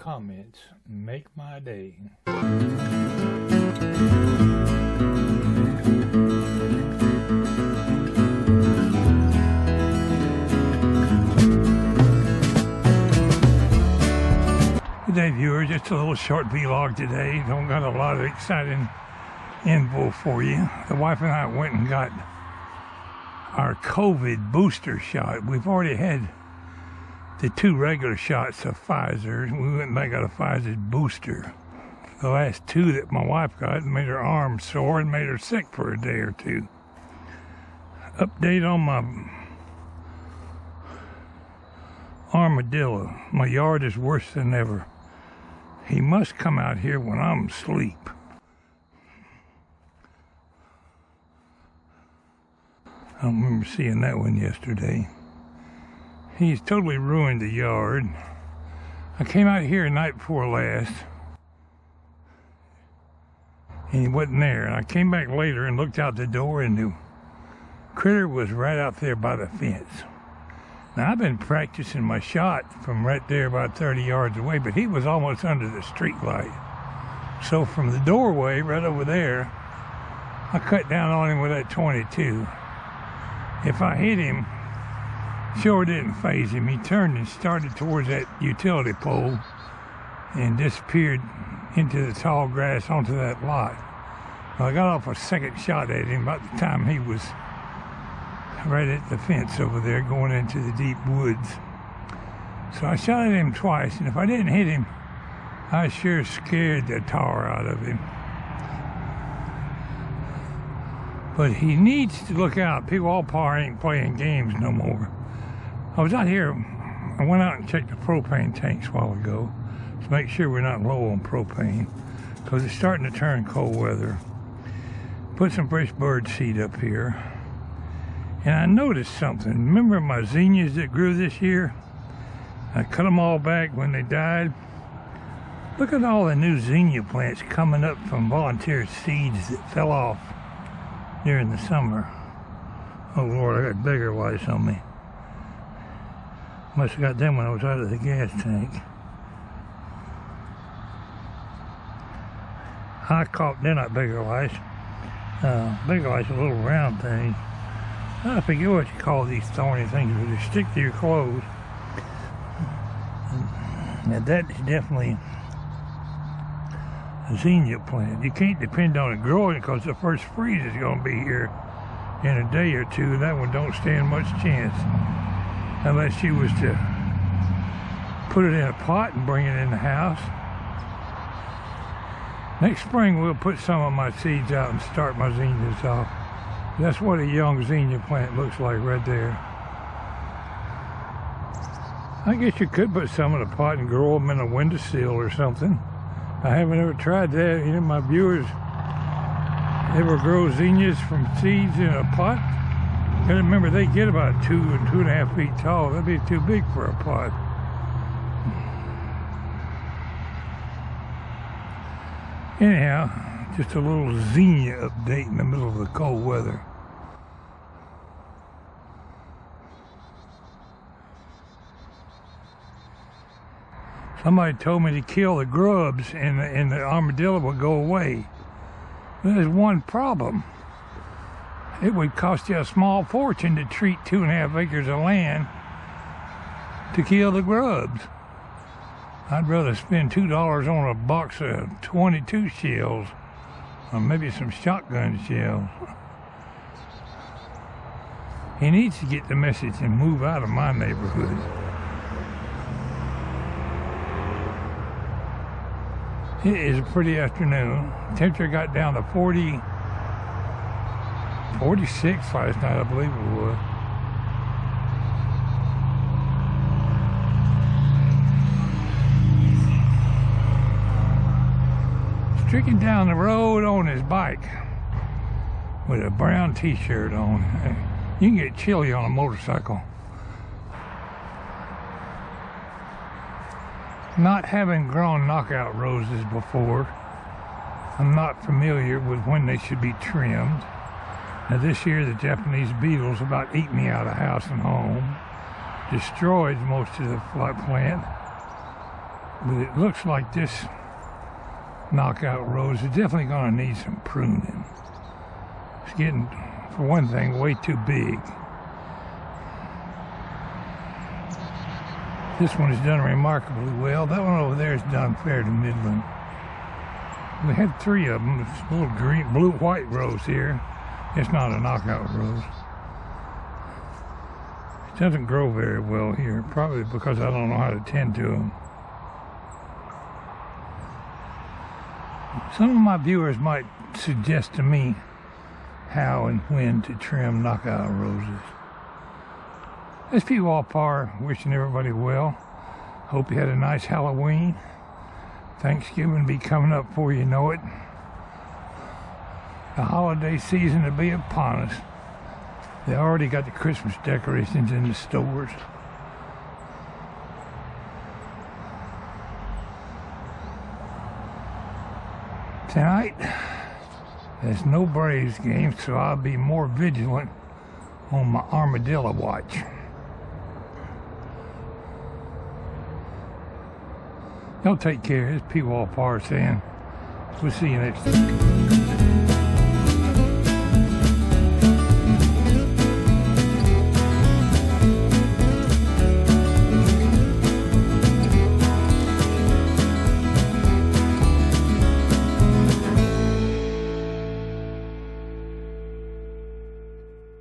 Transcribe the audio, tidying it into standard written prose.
comments make my day. Good day, viewers. Just a little short vlog today. Don't got a lot of exciting info for you. The wife and I went and got our COVID booster shot. We've already had the 2 regular shots of Pfizer. We went and I got a Pfizer booster. The last 2 that my wife got made her arm sore and made her sick for a day or 2. Update on my armadillo. My yard is worse than ever. He must come out here when I'm asleep. I don't remember seeing that one yesterday. He's totally ruined the yard. I came out here the night before last, and he wasn't there. And I came back later and looked out the door, and the critter was right out there by the fence. Now, I've been practicing my shot from right there about 30 yards away, but he was almost under the street light. So from the doorway right over there, I cut down on him with that 22. If I hit him, sure didn't faze him. He turned and started towards that utility pole and disappeared into the tall grass onto that lot. Well, I got off a second shot at him about the time he was right at the fence over there going into the deep woods. So I shot at him twice, and if I didn't hit him, I sure scared the tar out of him. But he needs to look out. Pwalpar ain't playing games no more. I was out here, I went out and checked the propane tanks a while ago to make sure we're not low on propane, because it's starting to turn cold weather. Put some fresh bird seed up here, and I noticed something. Remember my zinnias that grew this year? I cut them all back when they died. Look at all the new zinnia plants coming up from volunteer seeds that fell off during the summer. Oh Lord, I got bigger lice on me. Must have got them when I was out of the gas tank. I caught, they're not bigger lice. Bigger lice are little round things. I forget what you call these thorny things, but they stick to your clothes. Now that is definitely a zinnia plant. You can't depend on it growing because the first freeze is going to be here in a day or 2. That one don't stand much chance unless you was to put it in a pot and bring it in the house. Next spring we'll put some of my seeds out and start my zinnias off. That's what a young zinnia plant looks like right there. I guess you could put some in a pot and grow them in a windowsill or something. I haven't ever tried that. Any of my viewers ever grow zinnias from seeds in a pot? I remember they get about 2 and 2.5 feet tall. That'd be too big for a pot. Anyhow, just a little zinnia update in the middle of the cold weather. Somebody told me to kill the grubs and the armadillo would go away. But there's one problem. It would cost you a small fortune to treat 2.5 acres of land to kill the grubs. I'd rather spend $2 on a box of 22 shells, or maybe some shotgun shells. He needs to get the message and move out of my neighborhood. It is a pretty afternoon. Temperature got down to 46 last night, I believe it was. Streaking down the road on his bike with a brown t-shirt on. You can get chilly on a motorcycle. Not having grown knockout roses before, I'm not familiar with when they should be trimmed. Now this year the Japanese beetles about ate me out of house and home, destroyed most of the plant. But it looks like this knockout rose is definitely going to need some pruning. It's getting, for one thing, way too big. This one has done remarkably well. That one over there is done fair to middling. We had 3 of them. This little green, blue-white rose here. It's not a knockout rose. It doesn't grow very well here, probably because I don't know how to tend to them. Some of my viewers might suggest to me how and when to trim knockout roses. This Pwalpar wishing everybody well. Hope you had a nice Halloween. Thanksgiving will be coming up before you know it. The holiday season will be upon us. They already got the Christmas decorations in the stores. Tonight, there's no Braves game, so I'll be more vigilant on my armadillo watch. Y'all take care. It's Pwalpar saying, we'll see you next time.